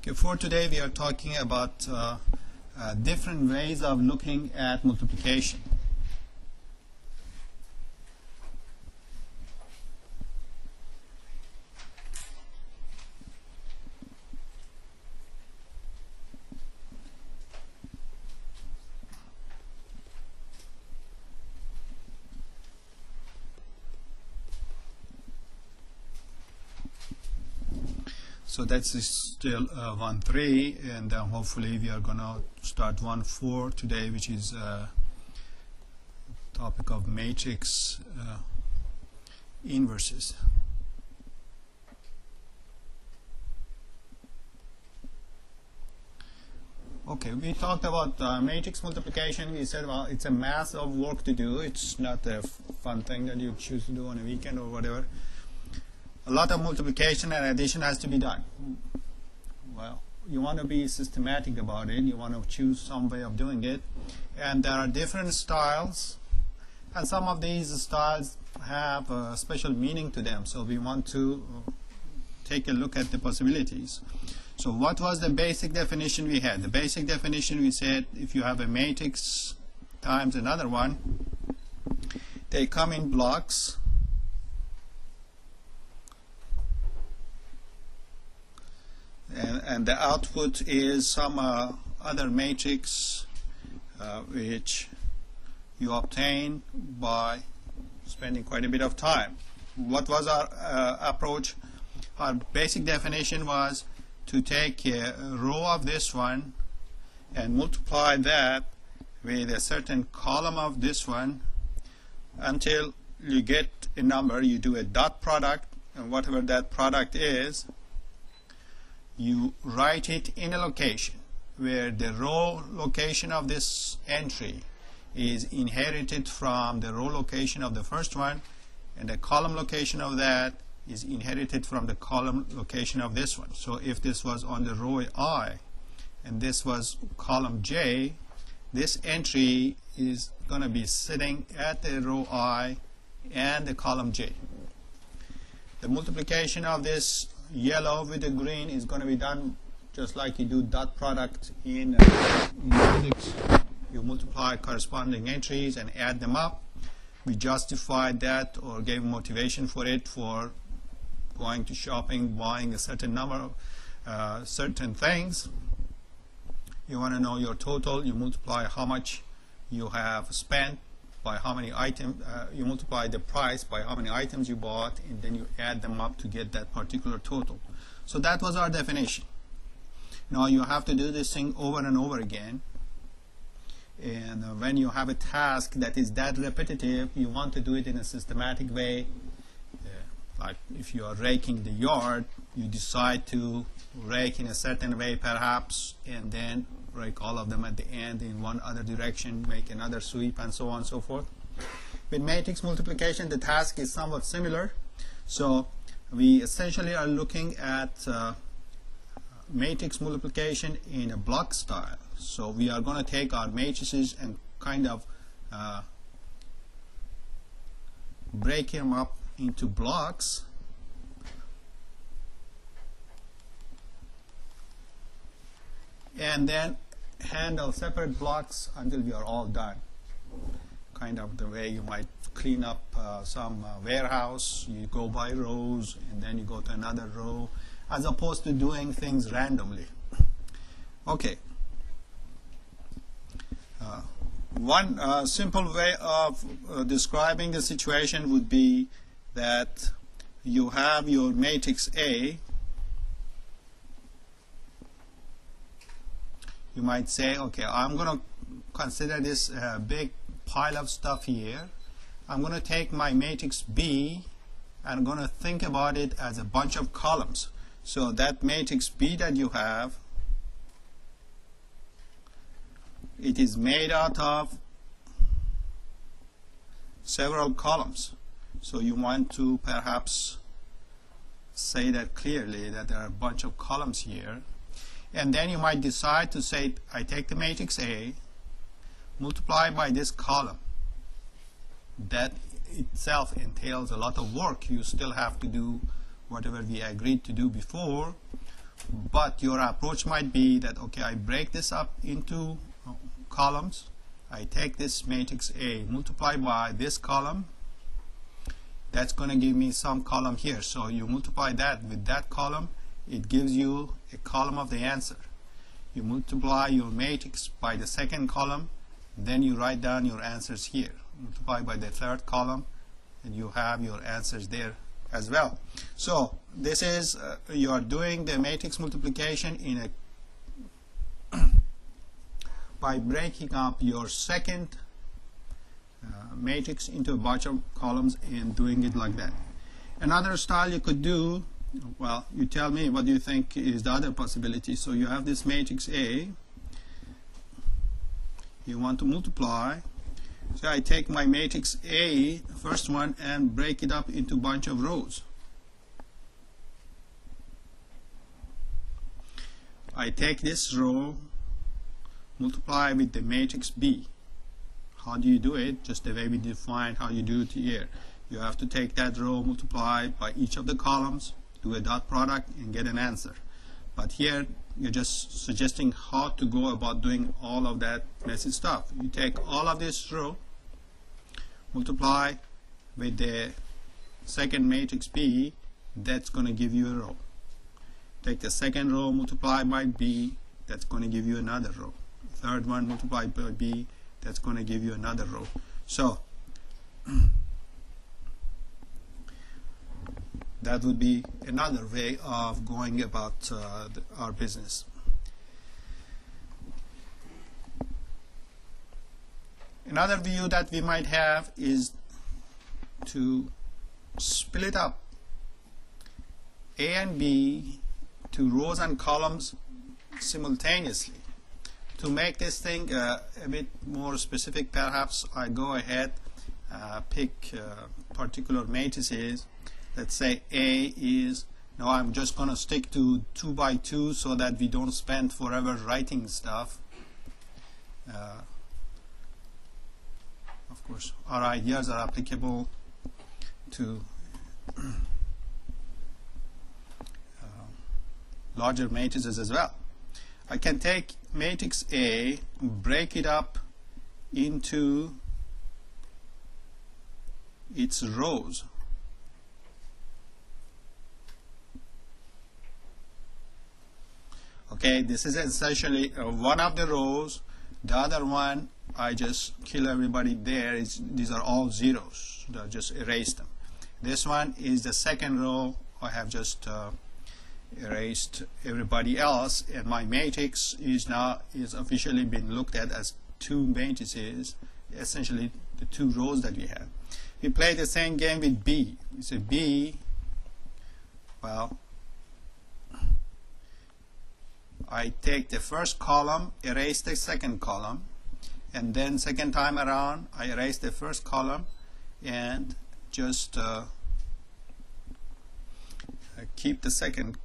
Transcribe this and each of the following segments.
Okay, for today we are talking about different ways of looking at multiplication. So that's still 1-3, and hopefully we are going to start 1-4 today, which is topic of matrix inverses. Okay, we talked about matrix multiplication. We said, well, it's a mass of work to do. It's not a fun thing that you choose to do on a weekend or whatever. A lot of multiplication and addition has to be done. Well, you want to be systematic about it. You want to choose some way of doing it. And there are different styles. And some of these styles have a special meaning to them. So we want to take a look at the possibilities. So what was the basic definition we had? The basic definition we said, if you have a matrix times another one, they come in blocks. And the output is some other matrix which you obtain by spending quite a bit of time. What was our approach? Our basic definition was to take a row of this one and multiply that with a certain column of this one until you get a number. You do a dot product, and whatever that product is, you write it in a location where the row location of this entry is inherited from the row location of the first one, and the column location of that is inherited from the column location of this one. So if this was on the row I and this was column J, this entry is going to be sitting at the row I and the column J. The multiplication of this yellow with the green is going to be done just like you do dot product in physics. You multiply corresponding entries and add them up. We justified that or gave motivation for it for going to shopping, buying a certain number of certain things. You want to know your total. You multiply how much you have spent by how many items, you multiply the price by how many items you bought, and then you add them up to get that particular total. So that was our definition. Now you have to do this thing over and over again, and when you have a task that is that repetitive, you want to do it in a systematic way. Like if you are raking the yard, you decide to rake in a certain way perhaps, and then rake all of them at the end in one other direction, make another sweep, and so on and so forth. With matrix multiplication, the task is somewhat similar. So we essentially are looking at matrix multiplication in a block style. So we are going to take our matrices and kind of break them up into blocks, and then handle separate blocks until we are all done. Kind of the way you might clean up some warehouse. You go by rows and then you go to another row, as opposed to doing things randomly. Okay. One simple way of describing the situation would be that you have your matrix A. You might say, okay, I'm going to consider this big pile of stuff here. I'm going to take my matrix B and I'm going to think about it as a bunch of columns. So that matrix B that you have, it is made out of several columns. So you want to perhaps say that clearly, that there are a bunch of columns here. And then you might decide to say, I take the matrix A, multiply by this column. That itself entails a lot of work. You still have to do whatever we agreed to do before. But your approach might be that, okay, I break this up into columns. I take this matrix A, multiply by this column. That's going to give me some column here. So you multiply that with that column, it gives you a column of the answer. You multiply your matrix by the second column, then you write down your answers here. Multiply by the third column, and you have your answers there as well. So this is you are doing the matrix multiplication in a by breaking up your second matrix into a bunch of columns and doing it like that. Another style you could do, well, you tell me what you think is the other possibility. So you have this matrix A, you want to multiply. So I take my matrix A, first one, and break it up into a bunch of rows. I take this row, multiply with the matrix B. How do you do it? Just the way we defined how you do it here. You have to take that row, multiply by each of the columns, do a dot product, and get an answer. But here you're just suggesting how to go about doing all of that messy stuff. You take all of this row, multiply with the second matrix B, that's going to give you a row. Take the second row, multiply by B, that's going to give you another row. Third one, multiply by B, that's going to give you another row. So that would be another way of going about our business. Another view that we might have is to split up A and B to rows and columns simultaneously. To make this thing a bit more specific, perhaps I go ahead, pick particular matrices. Let's say A is, now I'm just going to stick to 2 by 2 so that we don't spend forever writing stuff. Of course, our ideas are applicable to larger matrices as well. I can take matrix A, break it up into its rows. Okay, this is essentially one of the rows. The other one, I just kill everybody there. These are all zeros. So just erase them. This one is the second row. I have just erased everybody else, and my matrix is officially been looked at as two matrices, essentially the two rows that we have. We play the same game with B. We say B, well, I take the first column, erase the second column, and then second time around I erase the first column and just keep the second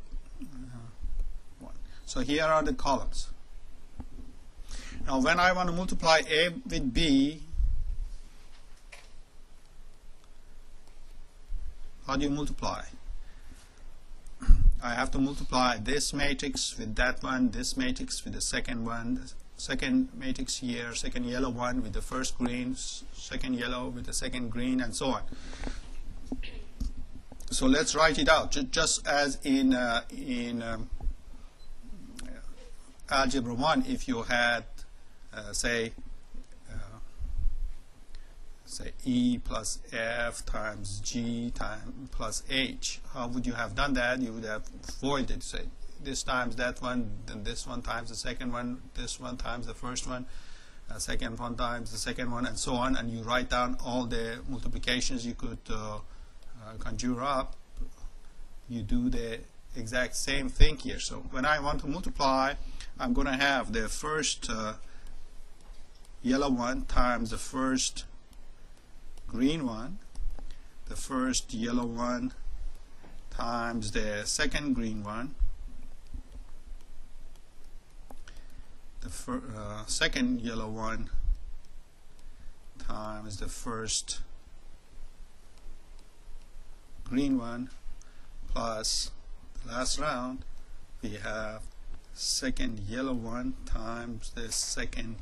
one. So here are the columns. Now when I want to multiply A with B, how do you multiply? I have to multiply this matrix with that one, this matrix with the second one, the second matrix here, second yellow one with the first green, second yellow with the second green, and so on. So let's write it out, just as in Algebra 1, if you had, say E plus F times G plus H. How would you have done that? You would have voided, say this times that one, then this one times the second one, this one times the first one, second one times the second one, and so on, and you write down all the multiplications you could conjure up. You do the exact same thing here. So when I want to multiply, I'm going to have the first yellow one times the first green one, the first yellow one times the second green one, the second yellow one times the first green one, plus the last round we have second yellow one times the second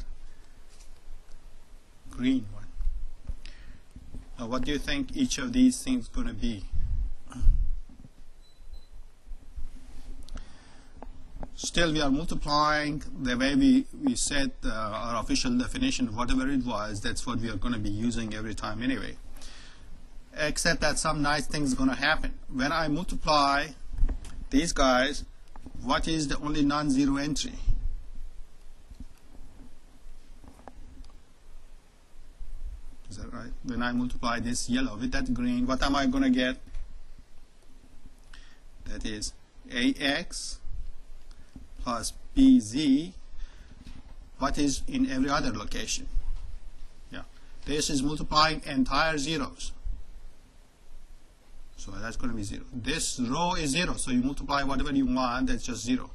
green one. Now what do you think each of these things going to be? Still we are multiplying the way we set our official definition, whatever it was, that's what we are going to be using every time anyway. Except that some nice things going to happen. When I multiply these guys, what is the only non-zero entry? Is that right? When I multiply this yellow with that green, what am I going to get? That is AX plus BZ. What is in every other location? Yeah, this is multiplying entire zeros. So that's going to be 0. This row is 0, so you multiply whatever you want, that's just 0.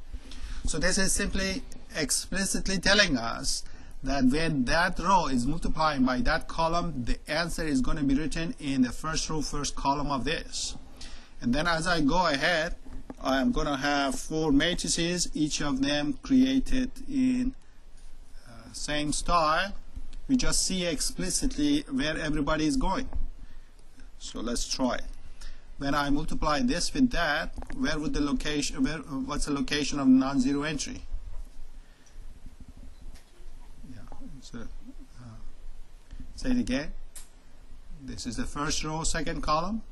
So this is simply explicitly telling us that when that row is multiplying by that column, the answer is going to be written in the first row, first column of this. And then as I go ahead, I am going to have 4 matrices, each of them created in same style. We just see explicitly where everybody is going. So let's try it. When I multiply this with that, where would the location, what's the location of non-zero entry? Yeah, so, say it again. This is the first row, second column.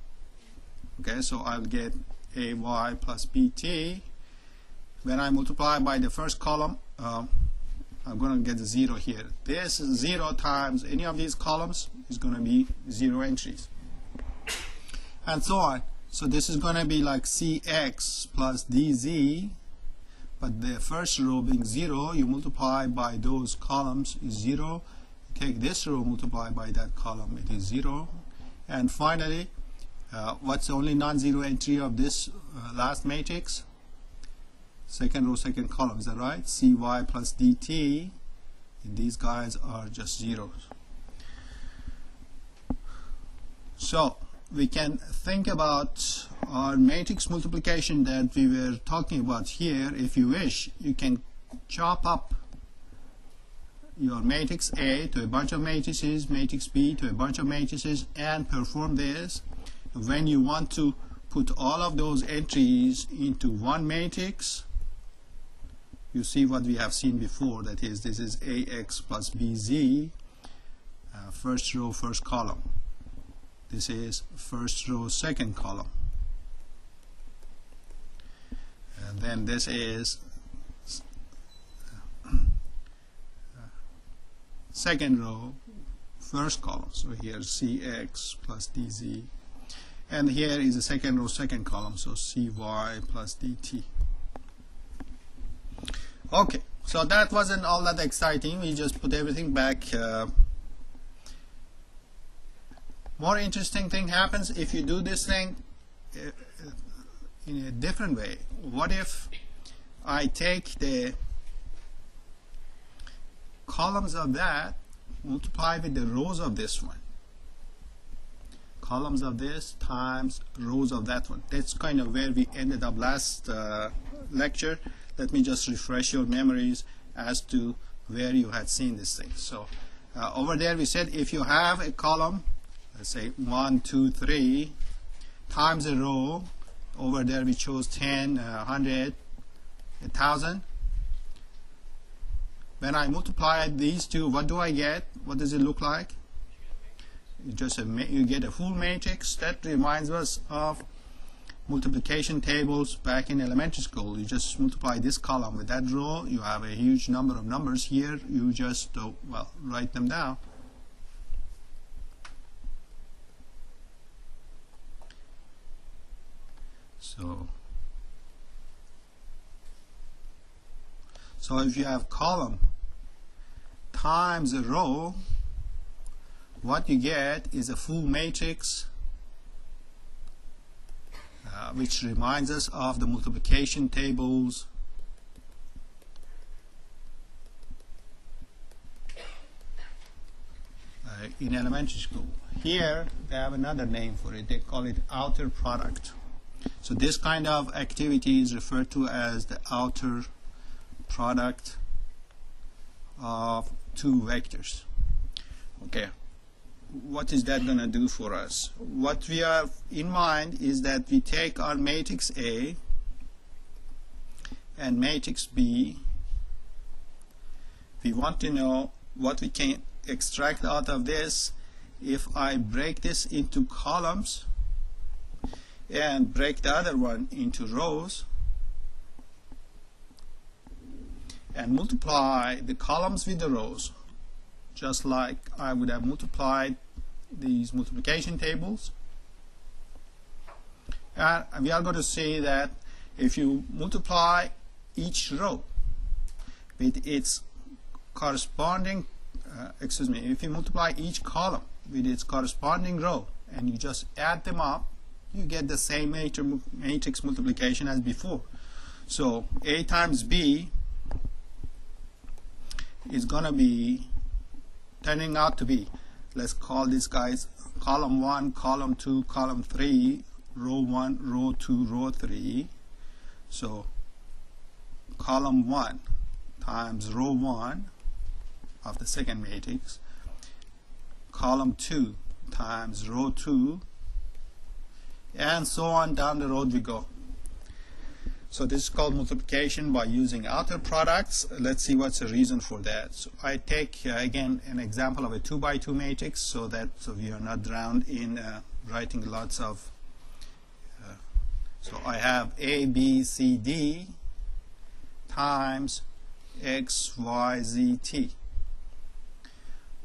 Okay, so I'll get AY plus BT. When I multiply by the first column, I'm going to get the 0 here. This 0 times any of these columns is going to be 0 entries. And so on. So this is going to be like CX plus DZ, but the first row being 0, you multiply by those columns is 0. You take this row, multiply by that column, it is 0. And finally, what's the only non-zero entry of this last matrix? Second row, second column, is that right? CY plus DT, and these guys are just zeros. So we can think about our matrix multiplication that we were talking about here. If you wish, you can chop up your matrix A to a bunch of matrices, matrix B to a bunch of matrices, and perform this. When you want to put all of those entries into one matrix, you see what we have seen before, that is, this is AX plus BZ, first row, first column. This is first row, second column. And then this is second row, first column. So here CX plus DZ. And here is the second row, second column. So CY plus DT. Okay, so that wasn't all that exciting. We just put everything back. More interesting thing happens if you do this thing in a different way. What if I take the columns of that, multiply with the rows of this one? Columns of this times rows of that one. That's kind of where we ended up last lecture. Let me just refresh your memories as to where you had seen this thing. So over there we said if you have a column, let's say 1, 2, 3 times a row, over there we chose 10, 100, 1,000. When I multiply these two, what do I get? What does it look like? You get a full matrix. That reminds us of multiplication tables back in elementary school. You just multiply this column with that row. You have a huge number of numbers here. You just write them down. So if you have column times a row, what you get is a full matrix, which reminds us of the multiplication tables in elementary school. Here they have another name for it. They call it outer product. So this kind of activity is referred to as the outer product of two vectors. Okay, what is that going to do for us? What we have in mind is that we take our matrix A and matrix B. We want to know what we can extract out of this if I break this into columns and break the other one into rows and multiply the columns with the rows, just like I would have multiplied these multiplication tables. And we are going to see that if you multiply each row with its corresponding if you multiply each column with its corresponding row and you just add them up, you get the same matrix multiplication as before. So A times B is going to be turning out to be, let's call these guys column 1, column 2, column 3, row 1, row 2, row 3. So column 1 times row 1 of the second matrix, column 2 times row 2, and so on down the road we go. So this is called multiplication by using outer products. Let's see what's the reason for that. So I take again an example of a 2 by 2 matrix so that we are not drowned in writing lots of so I have A, B, C, D times X, Y, Z, T.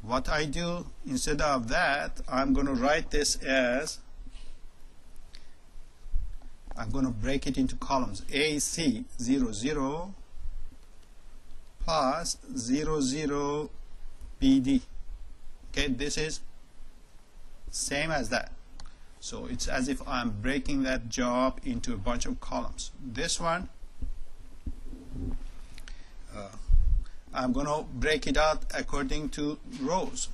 What I do instead of that, I'm going to write this as, I'm going to break it into columns. AC 0, 0 plus 0, 0 BD. Okay, this is same as that. So it's as if I'm breaking that job into a bunch of columns. This one, I'm going to break it out according to rows.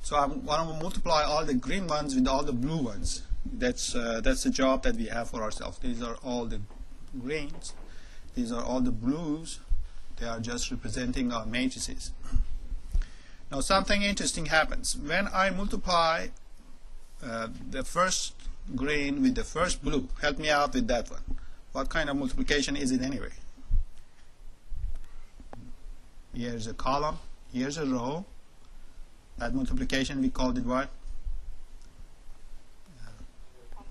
So I'm going to multiply all the green ones with all the blue ones. That's the job that we have for ourselves. These are all the greens. These are all the blues. They are just representing our matrices. Now something interesting happens. When I multiply the first green with the first blue, help me out with that one. What kind of multiplication is it anyway? Here's a column, here's a row. That multiplication, we called it what?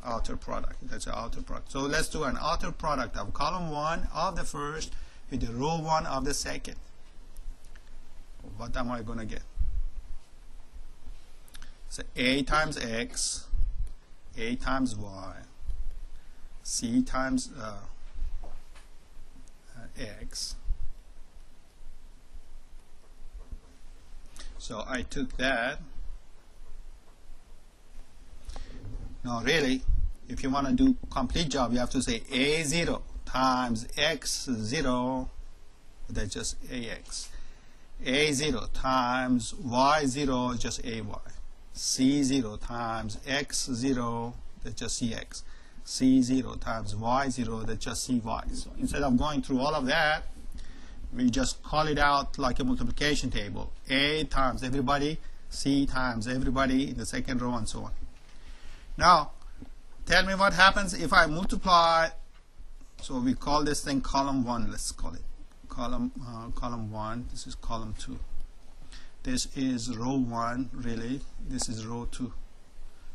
Outer product. That's an outer product. So let's do an outer product of column 1 of the first with the row 1 of the second. What am I going to get? So A times X, A times Y, C times X. So I took that. Now really, if you want to do complete job, you have to say A0 times X0, that's just AX. A0 times Y0, just AY. C0 times X0, that's just CX. C0 times Y0, that's just CY. So instead of going through all of that, we just call it out like a multiplication table. A times everybody, C times everybody in the second row, and so on. Now, tell me what happens if I multiply. So we call this thing column 1. Let's call it column 1. This is column 2. This is row 1. Really, this is row 2.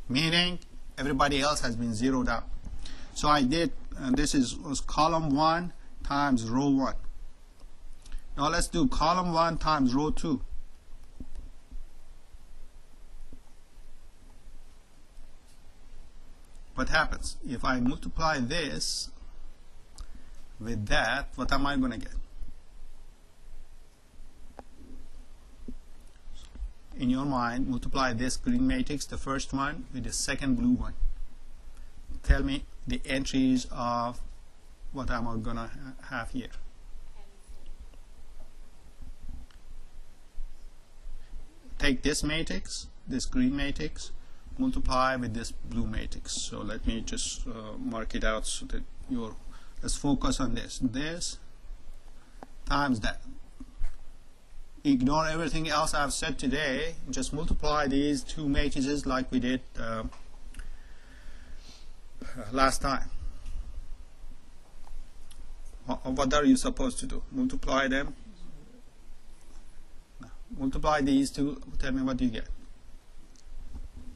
Meaning everybody else has been zeroed out. So I did. This was column 1 times row 1. Now let's do column 1 times row 2. What happens? If I multiply this with that, what am I going to get? In your mind, multiply this green matrix, the first one, with the second blue one. Tell me the entries of what am I going to have here. take this matrix, this green matrix, multiply with this blue matrix. So let me just mark it out so that let's focus on this. This times that. Ignore everything else I've said today. Just multiply these two matrices like we did last time. What are you supposed to do? Multiply them. No. Multiply these two. Tell me what you get.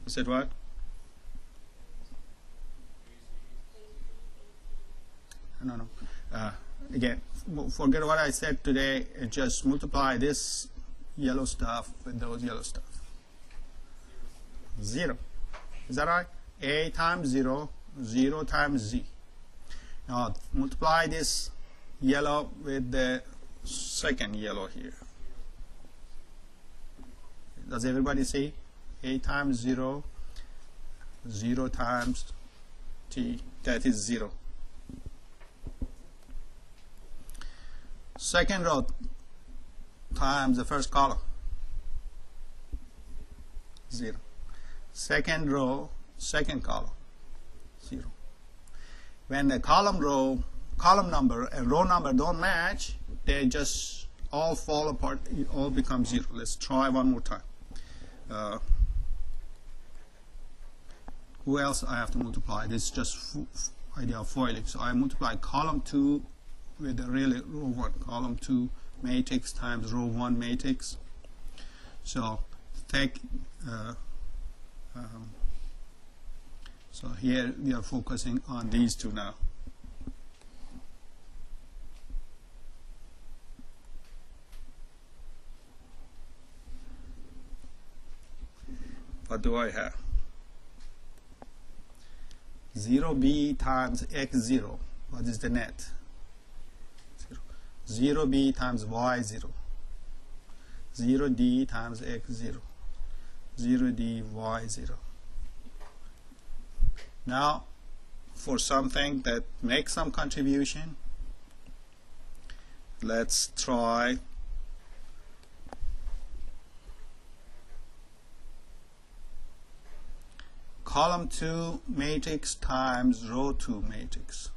You said what? No. Again, forget what I said today. Just multiply this yellow stuff with those yellow stuff. 0. Is that right? A times 0, 0 times z. Now multiply this yellow with the second yellow here. Does everybody see? A times 0, 0 times t, that is 0. Second row times the first column, 0. Second row, second column, 0. When the column number and row number don't match, they just all fall apart, it all becomes 0. Let's try one more time. Who else I have to multiply? This is just idea of FOILing. So I multiply column 2 with the really row 1, column 2 matrix times row 1 matrix. So take so here we are focusing on these two now. What do I have? 0b times x0. What is the net? 0b times y0. 0d times x0. 0d y0. Now, for something that makes some contribution, let's try column 2 matrix times row 2 matrix.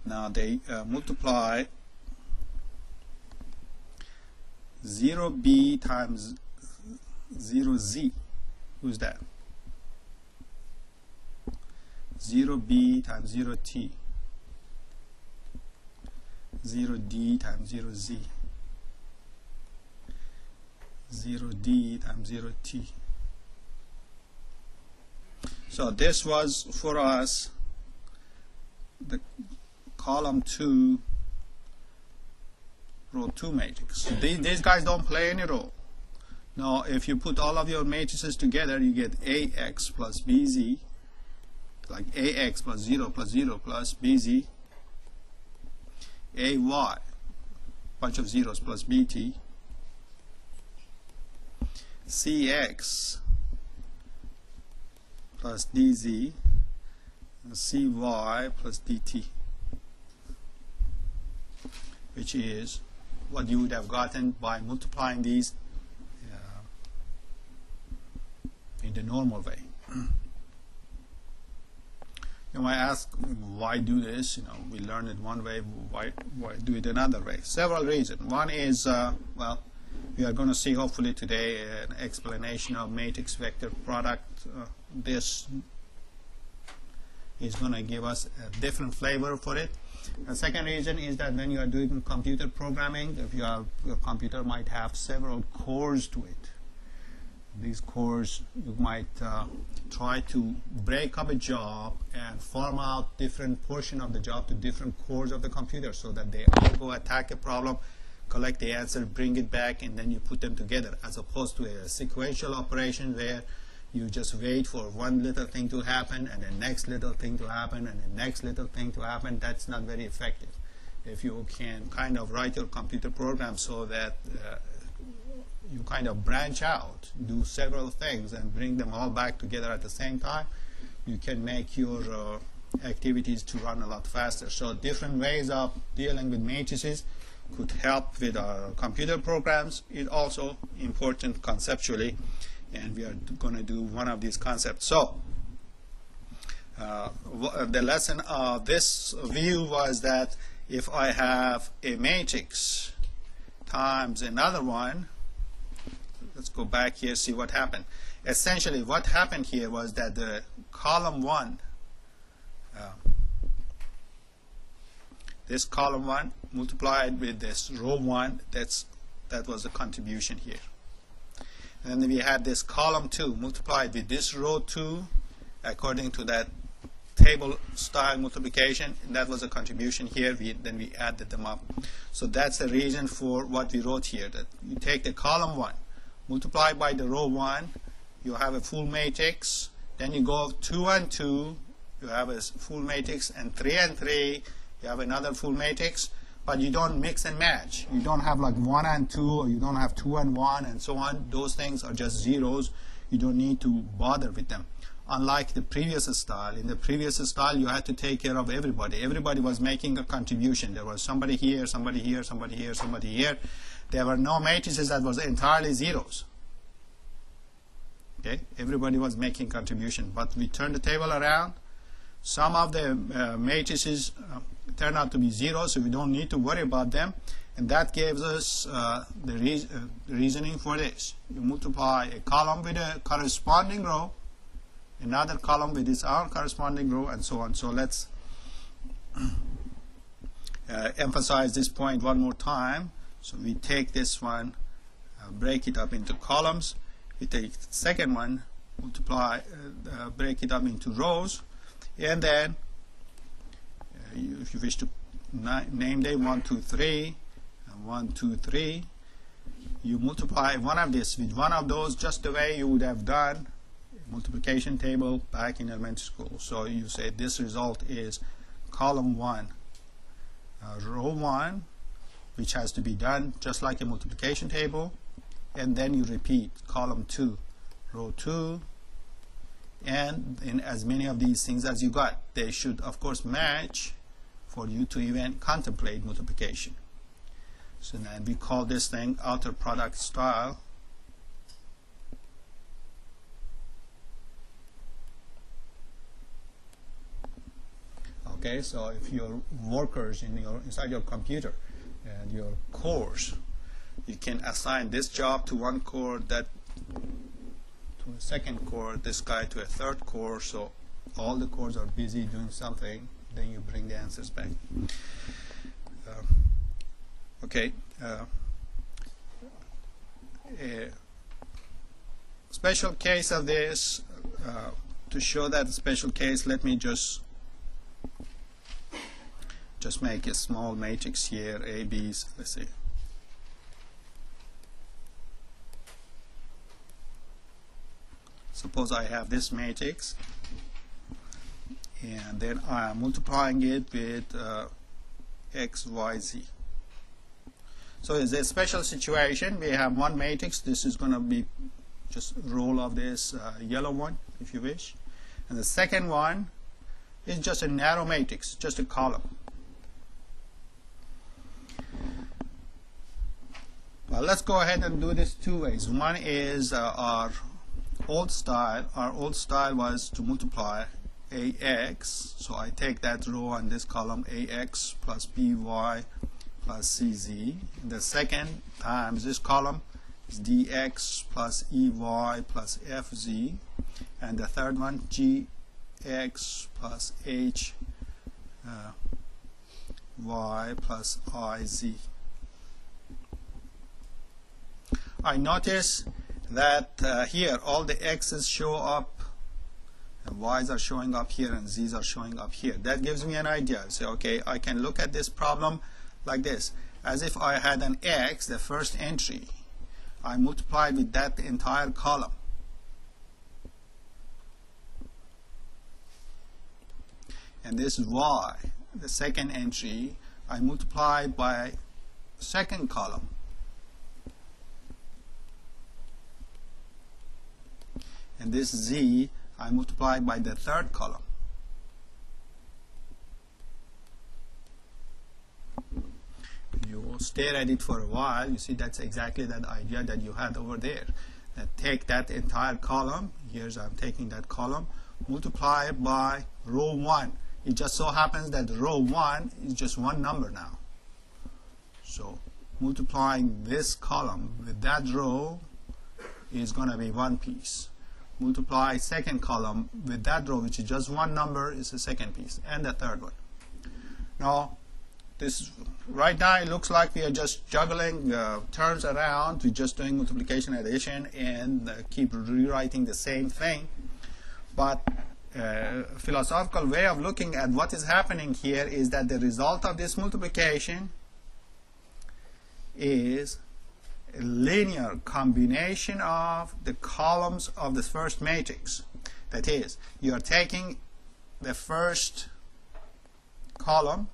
Now they multiply 0b times 0z. Who's that? 0b times 0t. 0d times 0z. 0d times 0t. So this was for us the column 2 row 2 matrix. These guys don't play any role. Now if you put all of your matrices together, you get ax plus bz, like ax plus 0 plus bz, ay, bunch of zeros plus bt, cx plus dz, cy plus dt, which is what you would have gotten by multiplying these in the normal way. You might ask, why do this? You know, we learned it one way, why do it another way? Several reasons. One is, well, we are going to see hopefully today an explanation of matrix vector product. This is going to give us a different flavor for it. The second reason is that when you are doing computer programming, if your computer might have several cores to it. These cores, you might try to break up a job and farm out different portion of the job to different cores of the computer so that they all go attack a problem, collect the answer, bring it back, and then you put them together, as opposed to a sequential operation where you just wait for one little thing to happen and the next little thing to happen and the next little thing to happen. That's not very effective. If you can kind of write your computer program so that you kind of branch out, do several things and bring them all back together at the same time, you can make your activities to run a lot faster. So different ways of dealing with matrices could help with our computer programs. It's also important conceptually, and we are going to do one of these concepts. So the lesson of this view was that if I have a matrix times another one, let's go back here, see what happened. Essentially what happened here was that the column 1, this column 1 multiplied with this row 1, that was the contribution here. And then we had this column 2 multiplied with this row 2 according to that table style multiplication, and that was a contribution here. Then we added them up. So that's the reason for what we wrote here, that you take the column 1 multiply by the row 1, you have a full matrix. Then you go 2 and 2, you have a full matrix, and 3 and 3, you have another full matrix. But you don't mix and match. You don't have like 1 and 2, or you don't have 2 and 1, and so on. Those things are just zeros. You don't need to bother with them. Unlike the previous style, in the previous style you had to take care of everybody. Everybody was making a contribution. There was somebody here, somebody here, somebody here, somebody here. There were no matrices that was entirely zeros. Okay, everybody was making contribution. But we turned the table around. Some of the matrices turn out to be zeros, so we don't need to worry about them. And that gives us the reasoning for this. You multiply a column with a corresponding row, another column with its own corresponding row, and so on. So let's emphasize this point one more time. So we take this one, break it up into columns. We take the second one, multiply, break it up into rows, and then if you wish to name them 1, 2, 3, and 1, 2, 3, you multiply one of this with one of those, just the way you would have done multiplication table back in elementary school. So you say this result is column 1, row 1, which has to be done just like a multiplication table, and then you repeat column 2, row 2, and in as many of these things as you got. They should of course match for you to even contemplate multiplication. So then we call this thing outer product style. Okay, so if your workers inside your computer and your cores, you can assign this job to one core, that to a second core, this guy to a third core, so all the cores are busy doing something, then you bring the answers back. Okay, a special case of this, to show that special case, let me just make a small matrix here, A, B's, let's see. Suppose I have this matrix, and then I am multiplying it with X, Y, Z. So it's a special situation. We have one matrix. This is going to be just roll of this yellow one, if you wish. And the second one is just a narrow matrix, just a column. Well, let's go ahead and do this two ways. One is our old style. Our old style was to multiply AX. So I take that row and this column, AX plus BY plus CZ. And the second times this column is DX plus EY plus FZ. And the third one, GX plus HY plus IZ. I notice that here all the X's show up, and Y's are showing up here, and Z's are showing up here. That gives me an idea. So okay, I can look at this problem like this, as if I had an X, the first entry, I multiplied with that entire column. And this Y, the second entry, I multiplied by second column. And this Z I multiplied by the third column. stare at it for a while, you see that's exactly that idea that you had over there. That take that entire column, here's I'm taking that column, multiply it by row 1. It just so happens that row 1 is just one number now. So multiplying this column with that row is going to be one piece. Multiply second column with that row, which is just one number, is the second piece, and the third one. Now, this right now it looks like we are just juggling terms around. We're just doing multiplication, addition, and keep rewriting the same thing. But philosophical way of looking at what is happening here is that the result of this multiplication is a linear combination of the columns of the first matrix. That is, you are taking the first column,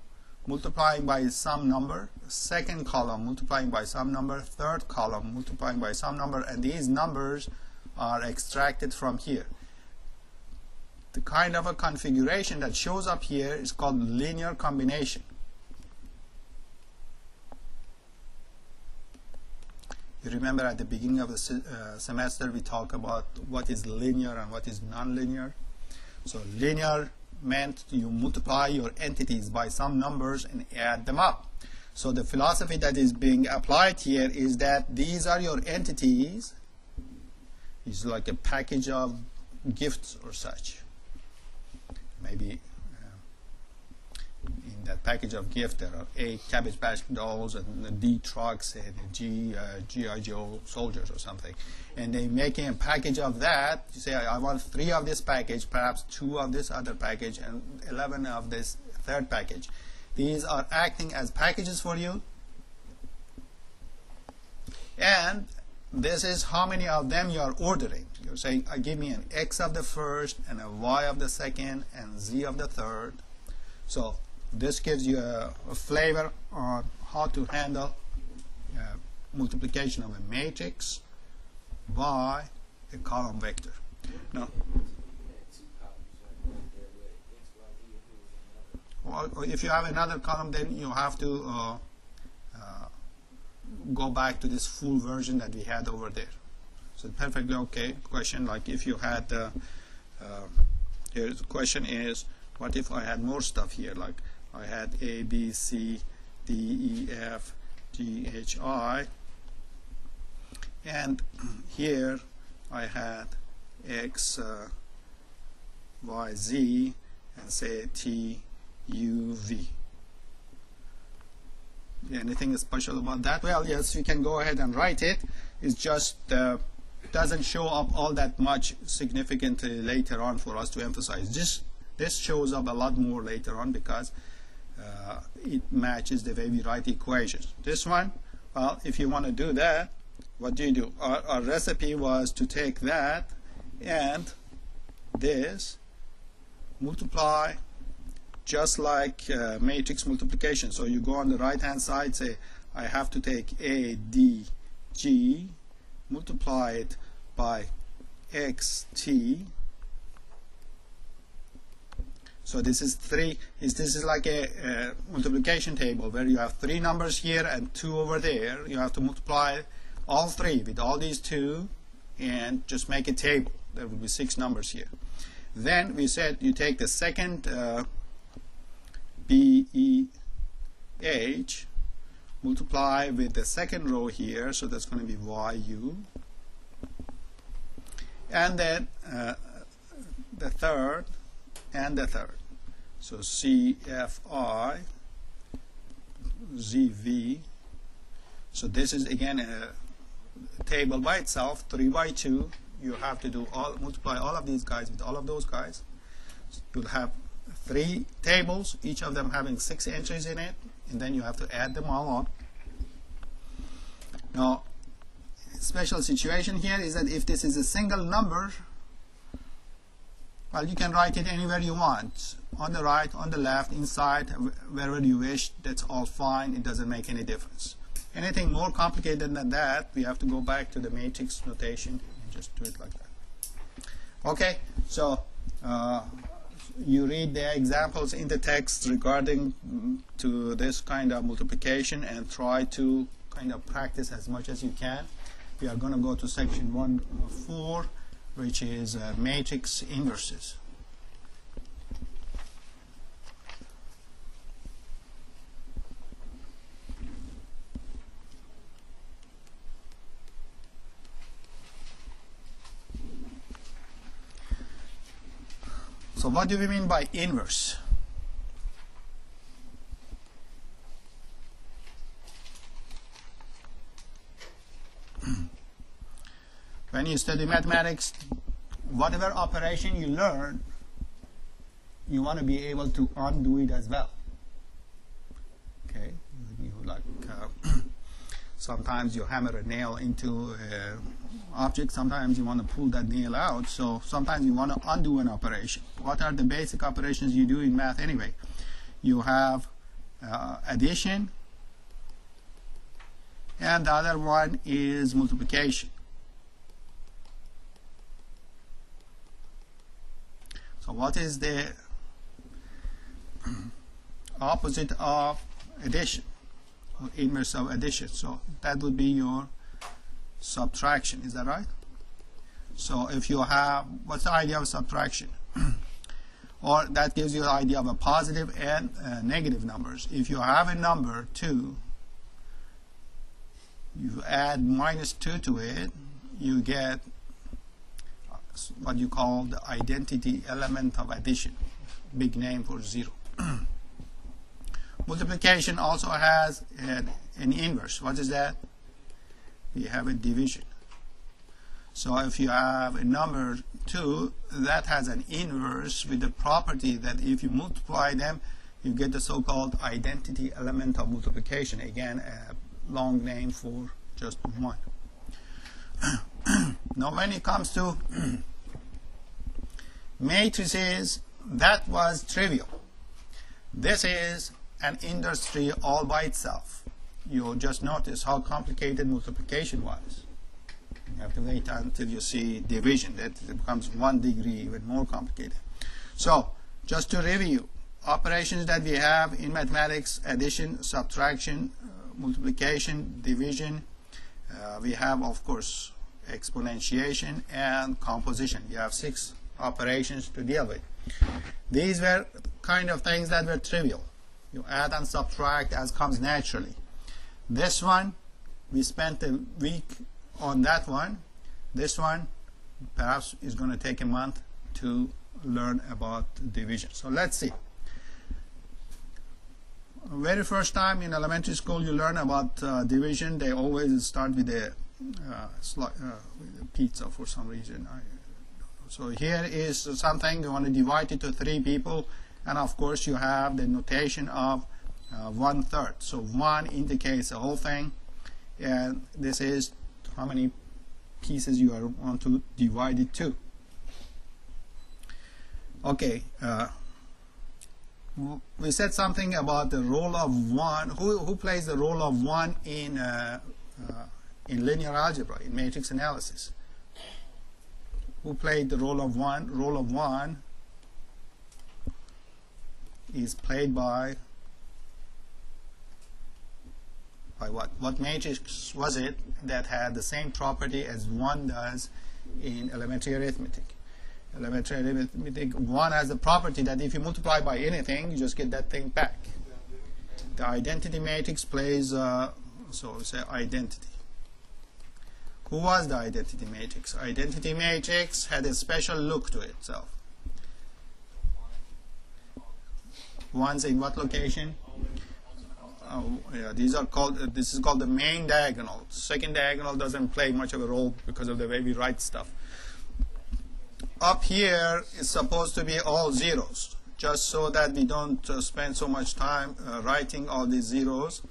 multiplying by some number, second column multiplying by some number, third column multiplying by some number, and these numbers are extracted from here. The kind of a configuration that shows up here is called linear combination. You remember at the beginning of the semester we talked about what is linear and what is non-linear. So linear meant you multiply your entities by some numbers and add them up. So the philosophy that is being applied here is that these are your entities. It's like a package of gifts or such. Maybe in that package of gift there are 8 Cabbage Patch dolls and D trucks and G.I. Joe soldiers or something, and they're making a package of that. You say, I want 3 of this package, perhaps 2 of this other package, and 11 of this third package. These are acting as packages for you, and this is how many of them you are ordering. You're saying, give me an X of the first and a Y of the second and Z of the third. So this gives you a flavor on how to handle multiplication of a matrix by a column vector. Now, well, if you have another column, then you have to go back to this full version that we had over there. So perfectly okay question. Like if you had here the question is, what if I had more stuff here? Like I had A, B, C, D, E, F, G, H, I, and here I had X, Y, Z, and say T, U, V. Anything special about that? Well, yes, we can go ahead and write it. It's just doesn't show up all that much significantly later on for us to emphasize. This shows up a lot more later on because it matches the way we write equations. This one, well, if you want to do that, what do? Our recipe was to take that and this, multiply just like matrix multiplication. So you go on the right hand side, say I have to take A, D, G, multiply it by X, T. So this is 3. This is like a multiplication table where you have 3 numbers here and 2 over there. You have to multiply all 3 with all these 2 and just make a table. There will be 6 numbers here. Then we said you take the second B, E, H, multiply with the second row here, so that's going to be Y, U, and then the third and the third. So C, F, I, Z, V. So this is again a table by itself, 3 by 2. You have to do multiply all of these guys with all of those guys. You'll have 3 tables, each of them having 6 entries in it, and then you have to add them all on. Now, special situation here is that if this is a single number, well, you can write it anywhere you want, on the right, on the left, inside, wherever you wish. That's all fine. It doesn't make any difference. Anything more complicated than that, we have to go back to the matrix notation and just do it like that. Okay, so you read the examples in the text regarding to this kind of multiplication and try to kind of practice as much as you can. We are going to go to section 1.4, which is matrix inverses. So what do we mean by inverse? When you study mathematics, whatever operation you learn, you want to be able to undo it as well. Okay, you like sometimes you hammer a nail into an object, sometimes you want to pull that nail out, so sometimes you want to undo an operation. What are the basic operations you do in math anyway? You have addition, and the other one is multiplication. So what is the opposite of addition, or inverse of addition? So that would be your subtraction, is that right? So if you have, what's the idea of subtraction? Or that gives you the idea of a positive and negative numbers. If you have a number 2, you add -2 to it, you get what you call the identity element of addition, big name for 0. Multiplication also has an inverse. What is that? We have a division. So if you have a number 2 that has an inverse with the property that if you multiply them, you get the so-called identity element of multiplication. Again, a long name for just 1. Now when it comes to matrices, that was trivial. This is an industry all by itself. You'll just notice how complicated multiplication was. You have to wait until you see division. That it becomes 1 degree even more complicated. So just to review, operations that we have in mathematics: addition, subtraction, multiplication, division. We have, of course, exponentiation and composition. You have 6 operations to deal with. These were kind of things that were trivial. You add and subtract as comes naturally. This one, we spent a week on that one. This one perhaps is going to take a month to learn about division. So let's see. Very first time in elementary school you learn about division, they always start with a pizza for some reason. So here is something, you want to divide it to 3 people, and of course you have the notation of 1/3. So 1 indicates the whole thing, and this is how many pieces you want to divide it to. Okay, we said something about the role of 1. Who plays the role of 1 in linear algebra, in matrix analysis? Who played the role of 1? Role of 1 is played by what? What matrix was it that had the same property as 1 does in elementary arithmetic? Elementary arithmetic, 1 has the property that if you multiply by anything, you just get that thing back. The identity matrix plays, so we say identity. Who was the identity matrix? Identity matrix had a special look to itself. 1's in what location? Yeah, these are called. This is called the main diagonal. Second diagonal doesn't play much of a role because of the way we write stuff. Up here is supposed to be all zeros, just so that we don't spend so much time writing all these zeros.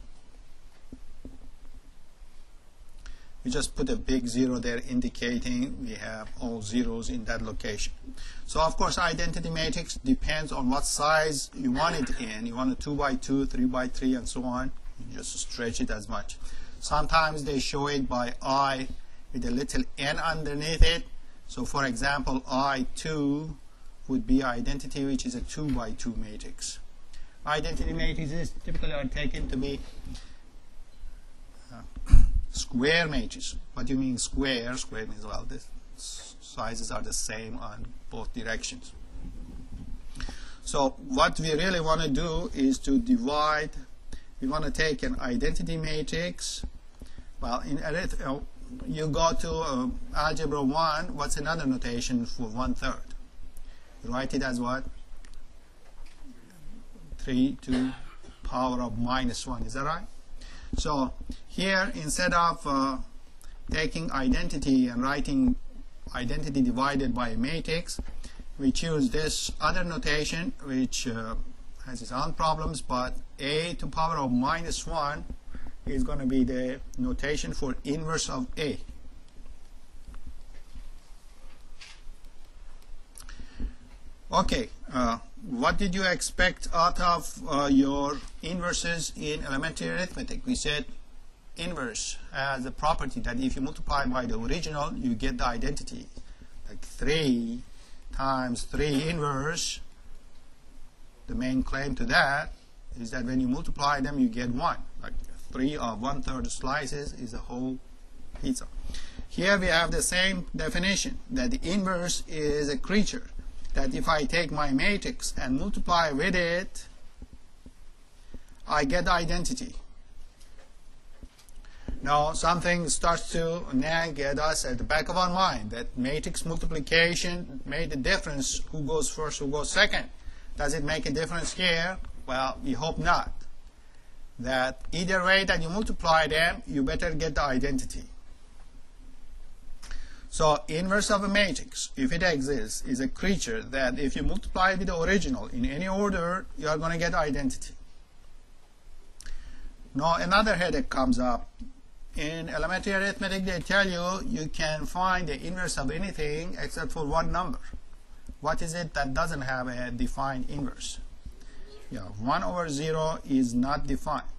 We just put a big 0 there indicating we have all zeros in that location. So of course identity matrix depends on what size you want it in. You want a 2 by 2, 3 by 3 and so on. You just stretch it as much. Sometimes they show it by I with a little n underneath it. So for example I2 would be identity, which is a 2 by 2 matrix. Identity matrices typically are taken to be square matrix. What do you mean square? Square means, well, the sizes are the same on both directions. So what we really want to do is to divide. We want to take an identity matrix. Well, in you go to algebra 1. What's another notation for 1/3? You write it as what? 3 to the power of -1. Is that right? So here, instead of taking identity and writing identity divided by a matrix, we choose this other notation, which has its own problems, but a to the power of -1 is going to be the notation for inverse of a. Okay, what did you expect out of your inverses in elementary arithmetic? We said inverse has a property that if you multiply by the original, you get the identity. Like 3 times 3 inverse, the main claim to that is that when you multiply them, you get 1. Like 3 of 1/3 slices is a whole pizza. Here we have the same definition, that the inverse is a creature, that if I take my matrix and multiply with it, I get the identity. Now something starts to nag at us at the back of our mind, that matrix multiplication made a difference. Who goes first, who goes second? Does it make a difference here? Well, we hope not. That either way that you multiply them, you better get the identity. So inverse of a matrix, if it exists, is a creature that if you multiply with the original in any order, you are going to get identity. Now another headache comes up. In elementary arithmetic, they tell you you can find the inverse of anything except for one number. What is it that doesn't have a defined inverse? Yeah, 1/0 is not defined.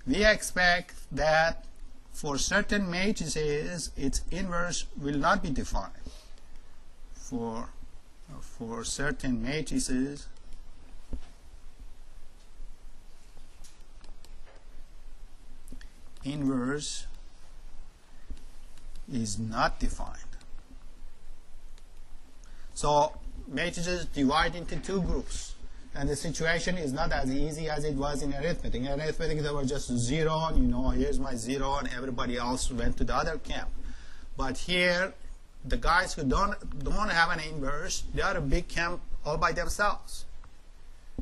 We expect that for certain matrices, its inverse will not be defined. For certain matrices, inverse is not defined. So matrices divide into 2 groups, and the situation is not as easy as it was in arithmetic. In arithmetic, there was just 0, and here's my 0, and everybody else went to the other camp. But here, the guys who don't have an inverse, they are a big camp all by themselves.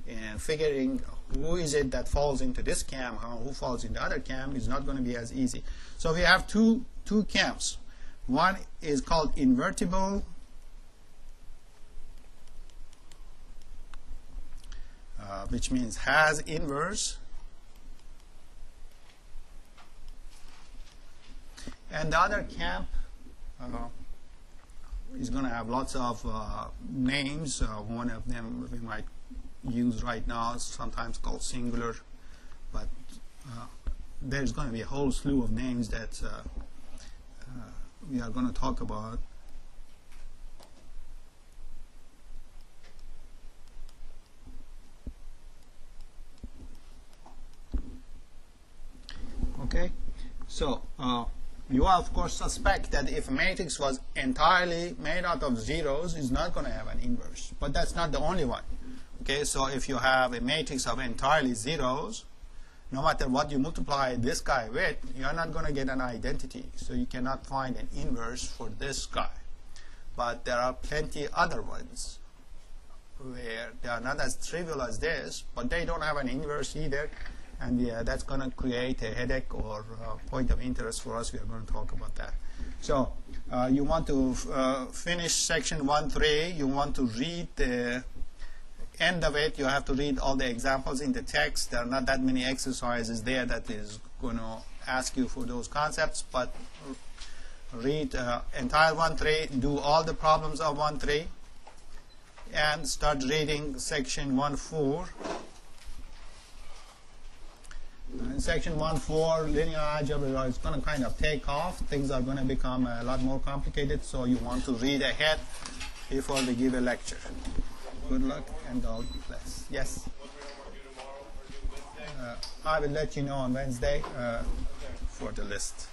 And figuring who is it that falls into this camp, who falls in the other camp, is not going to be as easy. So we have two camps. One is called invertible, which means has inverse, and the other camp is going to have lots of names. One of them we might use right now, sometimes called singular, but there's going to be a whole slew of names that we are going to talk about. Okay, so you of course suspect that if a matrix was entirely made out of zeros, it's not going to have an inverse, but that's not the only one. Okay, so if you have a matrix of entirely zeros, no matter what you multiply this guy with, you're not going to get an identity, so you cannot find an inverse for this guy. But there are plenty other ones where they are not as trivial as this, but they don't have an inverse either, and that's going to create a headache or point of interest for us. We are going to talk about that. So you want to finish section 1.3. You want to read the end of it. You have to read all the examples in the text. There are not that many exercises there that is going to ask you for those concepts, but read entire 1.3, do all the problems of 1.3, and start reading section 1.4. in section 1.4, linear algebra is going to kind of take off. Things are going to become a lot more complicated, so you want to read ahead before we give a lecture. Good luck and God bless. Yes? I will let you know on Wednesday for the list.